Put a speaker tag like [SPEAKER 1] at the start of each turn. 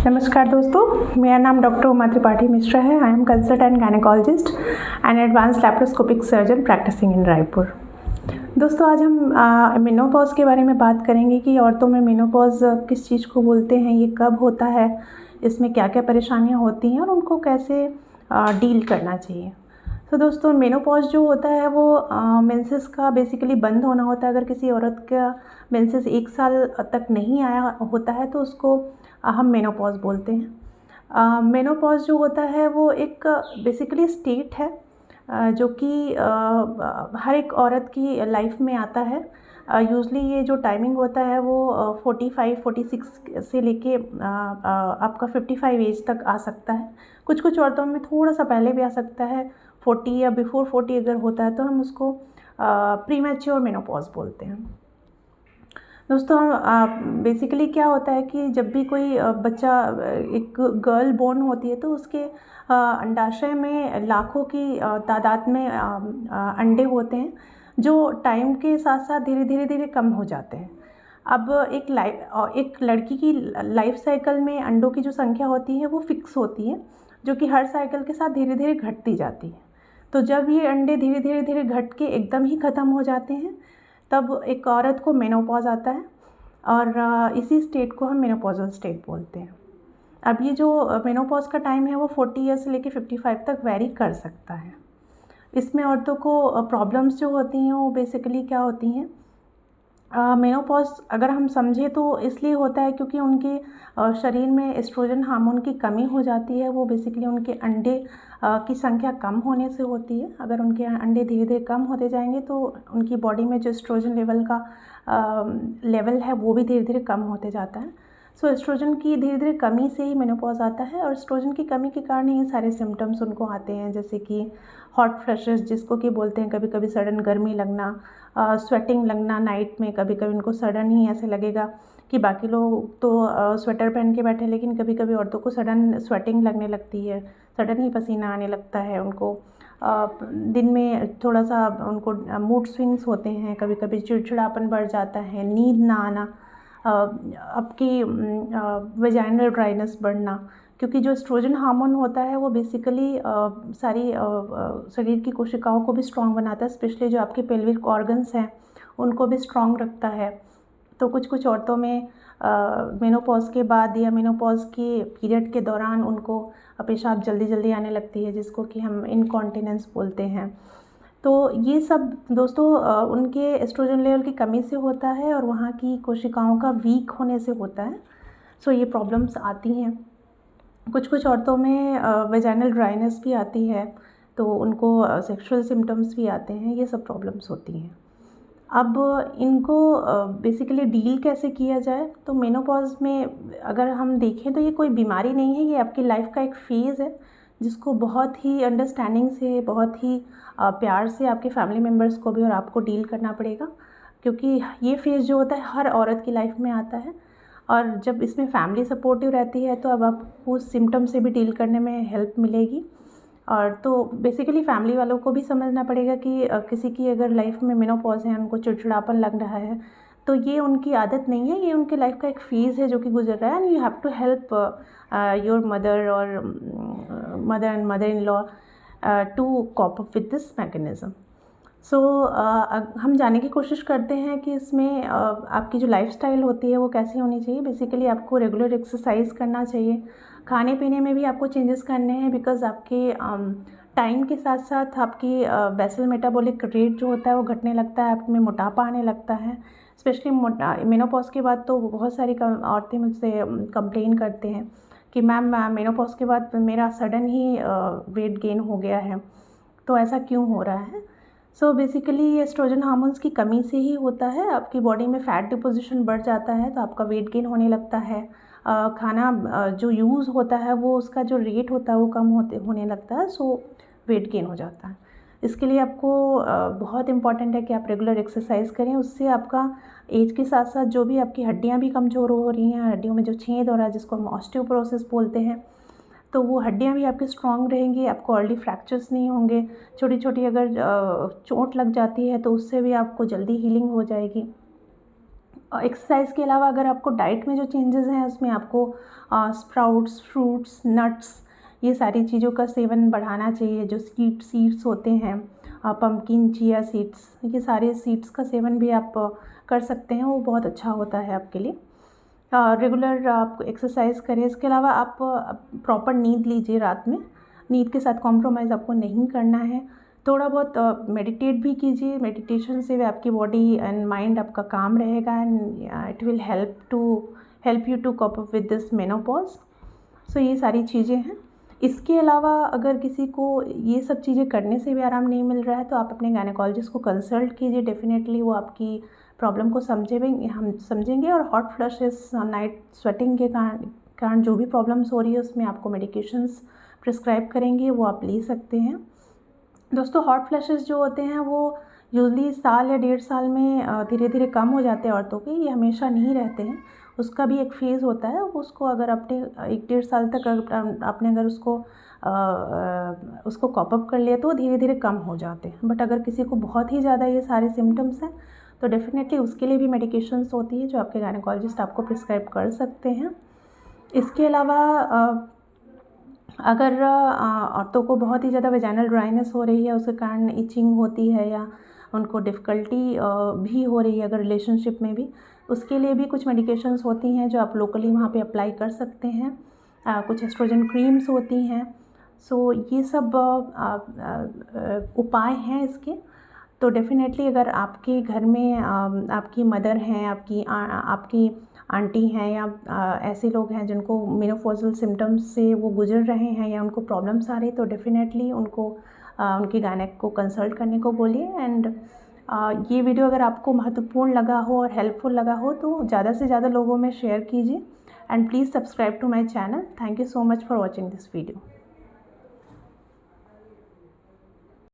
[SPEAKER 1] नमस्कार दोस्तों, मेरा नाम डॉक्टर उमा त्रिपाठी मिश्रा है। I am consultant gynaecologist and advance laparoscopic surgeon practising in Raipur. दोस्तों, आज हम मेनोपॉज के बारे में बात करेंगे कि औरतों में मेनोपॉज किस चीज़ को बोलते हैं, ये कब होता है, इसमें क्या क्या परेशानियाँ होती हैं और उनको कैसे डील करना चाहिए। तो दोस्तों, मेनोपॉज जो होता है वो मेंसेस का बेसिकली बंद होना होता है। अगर किसी औरत का मेंसेस 1 साल तक नहीं आया होता है तो उसको हम मेनोपॉज बोलते हैं। मेनोपॉज जो होता है वो एक बेसिकली स्टेट है जो कि हर एक औरत की लाइफ में आता है। यूजली ये जो टाइमिंग होता है वो 45-46 से लेके आपका 55 एज तक आ सकता है। कुछ कुछ औरतों में थोड़ा सा पहले भी आ सकता है। 40 या बिफोर 40 अगर होता है तो हम उसको प्रीमैच्योर मेनोपॉज बोलते हैं। दोस्तों, बेसिकली क्या होता है कि जब भी कोई बच्चा एक गर्ल बोर्न होती है तो उसके अंडाशय में लाखों की तादाद में अंडे होते हैं जो टाइम के साथ साथ धीरे धीरे कम हो जाते हैं। अब एक लड़की की लाइफ साइकिल में अंडों की जो संख्या होती है वो फिक्स होती है, जो कि हर साइकिल के साथ धीरे धीरे घटती जाती है। तो जब ये अंडे धीरे धीरे घट के एकदम ही ख़त्म हो जाते हैं तब एक औरत को मेनोपॉज आता है और इसी स्टेट को हम मेनोपॉजल स्टेट बोलते हैं। अब ये जो मेनोपॉज का टाइम है वो 40 ईयर्स से लेकर 55 तक वेरी कर सकता है। इसमें औरतों को प्रॉब्लम्स जो होती हैं वो बेसिकली क्या होती हैं, मेनोपॉज अगर हम समझें तो इसलिए होता है क्योंकि उनके शरीर में एस्ट्रोजन हार्मोन की कमी हो जाती है। वो बेसिकली उनके अंडे की संख्या कम होने से होती है। अगर उनके अंडे धीरे धीरे कम होते जाएंगे तो उनकी बॉडी में जो एस्ट्रोजन लेवल का लेवल है वो भी धीरे धीरे कम होते जाता है। सो एस्ट्रोजन की धीरे धीरे कमी से ही मेनोपॉज आता है और एस्ट्रोजन की कमी के कारण ये सारे सिम्टम्स उनको आते हैं, जैसे कि हॉट फ्लैशेस जिसको कि बोलते हैं, कभी कभी सडन गर्मी लगना, स्वेटिंग लगना नाइट में। कभी कभी उनको सडन ही ऐसे लगेगा कि बाकी लोग तो स्वेटर पहन के बैठे, लेकिन कभी कभी औरतों को सडन स्वेटिंग लगने लगती है, सडन ही पसीना आने लगता है उनको। दिन में थोड़ा सा उनको मूड स्विंग्स होते हैं, कभी कभी चिड़चिड़ापन बढ़ जाता है, नींद ना आना, आपकी वेजाइनल ड्राइनेस बढ़ना, क्योंकि जो एस्ट्रोजन हार्मोन होता है वो बेसिकली सारी शरीर की कोशिकाओं को भी स्ट्रॉन्ग बनाता है, स्पेशली जो आपके पेल्विक ऑर्गन्स हैं उनको भी स्ट्रॉन्ग रखता है। तो कुछ कुछ औरतों में मेनोपॉज के बाद या मेनोपॉज के पीरियड के दौरान उनको पेशाब जल्दी जल्दी आने लगती है, जिसको कि हम इनकॉन्टिनेंस बोलते हैं। तो ये सब दोस्तों उनके एस्ट्रोजन लेवल की कमी से होता है और वहाँ की कोशिकाओं का वीक होने से होता है। सो ये प्रॉब्लम्स आती हैं। कुछ कुछ औरतों में वेजाइनल ड्राइनेस भी आती है, तो उनको सेक्सुअल सिम्टम्स भी आते हैं। ये सब प्रॉब्लम्स होती हैं। अब इनको बेसिकली डील कैसे किया जाए, तो मेनोपॉज में अगर हम देखें तो ये कोई बीमारी नहीं है, ये आपकी लाइफ का एक फ़ेज़ है जिसको बहुत ही अंडरस्टैंडिंग से, बहुत ही प्यार से आपके फैमिली मेम्बर्स को भी और आपको डील करना पड़ेगा, क्योंकि ये फ़ेज़ जो होता है हर औरत की लाइफ में आता है। और जब इसमें फैमिली सपोर्टिव रहती है तो अब आपको उस सिम्टम से भी डील करने में हेल्प मिलेगी। और तो बेसिकली फैमिली वालों को भी समझना पड़ेगा कि किसी की अगर लाइफ में मेनोपॉज है, उनको चिड़चिड़ापन लग रहा है, तो ये उनकी आदत नहीं है, ये उनकी लाइफ का एक फ़ेज़ है जो कि गुजर रहा है। And you have to help your mother और mother and mother in law to cope up with this mechanism. So हम जानने की कोशिश करते हैं कि इसमें आपकी जो लाइफस्टाइल होती है वो कैसी होनी चाहिए। बेसिकली आपको रेगुलर एक्सरसाइज करना चाहिए, खाने पीने में भी आपको चेंजेस करने हैं, बिकॉज़ आपके टाइम के साथ साथ आपकी बेसल मेटाबॉलिक रेट जो होता है वो घटने लगता है, आप में मोटापा आने लगता है। स्पेशली मेनोपॉज के बाद तो बहुत सारी औरतें मुझसे कंप्लेन करते हैं कि मैम मेनोपॉज के बाद मेरा सडन ही वेट गेन हो गया है, तो ऐसा क्यों हो रहा है। सो बेसिकली ये एस्ट्रोजन हार्मोन्स की कमी से ही होता है। आपकी बॉडी में फ़ैट डिपोजिशन बढ़ जाता है तो आपका वेट गेन होने लगता है। खाना जो यूज़ होता है वो उसका जो रेट होता है वो कम होने लगता है, सो वेट गेन हो जाता है। इसके लिए आपको बहुत इम्पॉर्टेंट है कि आप रेगुलर एक्सरसाइज करें। उससे आपका एज के साथ साथ जो भी आपकी हड्डियाँ भी कमज़ोर हो रही हैं, हड्डियों में जो छेद हो रहा है जिसको हम ऑस्टियोपोरोसिस बोलते हैं, तो वो हड्डियाँ भी आपकी स्ट्रॉन्ग रहेंगी, आपको अर्ली फ्रैक्चर्स नहीं होंगे। छोटी छोटी अगर चोट लग जाती है तो उससे भी आपको जल्दी हीलिंग हो जाएगी। एक्सरसाइज के अलावा अगर आपको डाइट में जो चेंजेस हैं उसमें आपको स्प्राउट्स, फ्रूट्स, नट्स, ये सारी चीज़ों का सेवन बढ़ाना चाहिए। जो सीड्स होते हैं, पम्पकिन, चिया सीड्स, ये सारे सीड्स का सेवन भी आप कर सकते हैं, वो बहुत अच्छा होता है आपके लिए। रेगुलर आप एक्सरसाइज करें। इसके अलावा आप प्रॉपर नींद लीजिए रात में। नींद के साथ कॉम्प्रोमाइज़ आपको नहीं करना है। थोड़ा बहुत मेडिटेट भी कीजिए। मेडिटेशन से भी आपकी बॉडी एंड माइंड आपका काम रहेगा and it will help you to cope up with this menopause. So ये सारी चीज़ें हैं। इसके अलावा अगर किसी को ये सब चीज़ें करने से भी आराम नहीं मिल रहा है तो आप अपने गायनेकोलॉजिस्ट को कंसल्ट कीजिए। डेफिनेटली वो आपकी प्रॉब्लम को समझेंगे और हॉट फ्लशेस, नाइट स्वेटिंग के कारण जो भी प्रॉब्लम्स हो रही है उसमें आपको मेडिकेशंस प्रिस्क्राइब करेंगे, वो आप ले सकते हैं। दोस्तों, हॉट फ्लैशेस जो होते हैं वो यूजली साल या 1.5 साल में धीरे धीरे कम हो जाते हैं औरतों के। ये हमेशा नहीं रहते हैं, उसका भी एक फ़ेज़ होता है। उसको अगर आपने 1-1.5 साल तक आपने अगर उसको कॉप अप कर लिया तो धीरे धीरे कम हो जाते हैं। बट अगर किसी को बहुत ही ज़्यादा ये सारे सिम्टम्स हैं तो डेफिनेटली उसके लिए भी मेडिकेशंस होती है जो आपके गायनेकोलॉजिस्ट आपको प्रिस्क्राइब कर सकते हैं। इसके अलावा अगर औरतों को बहुत ही ज़्यादा वेजाइनल ड्राइनेस हो रही है, उसके कारण इचिंग होती है या उनको डिफ़िकल्टी भी हो रही है अगर रिलेशनशिप में भी, उसके लिए भी कुछ मेडिकेशंस होती हैं जो आप लोकली वहाँ पे अप्लाई कर सकते हैं। कुछ एस्ट्रोजन क्रीम्स होती हैं। सो ये सब उपाय हैं इसके। तो डेफ़िनेटली अगर आपके घर में आपकी मदर हैं, आपकी आंटी हैं या ऐसे लोग हैं जिनको मेनोपॉज़ल सिम्टम्स से वो गुजर रहे हैं या उनको प्रॉब्लम्स आ रही, तो डेफ़िनेटली उनको उनकी गायनेक को कंसल्ट करने को बोलिए। एंड ये वीडियो अगर आपको महत्वपूर्ण लगा हो और हेल्पफुल लगा हो तो ज़्यादा से ज़्यादा लोगों में शेयर कीजिए and please subscribe to my channel. Thank you so much for watching this video.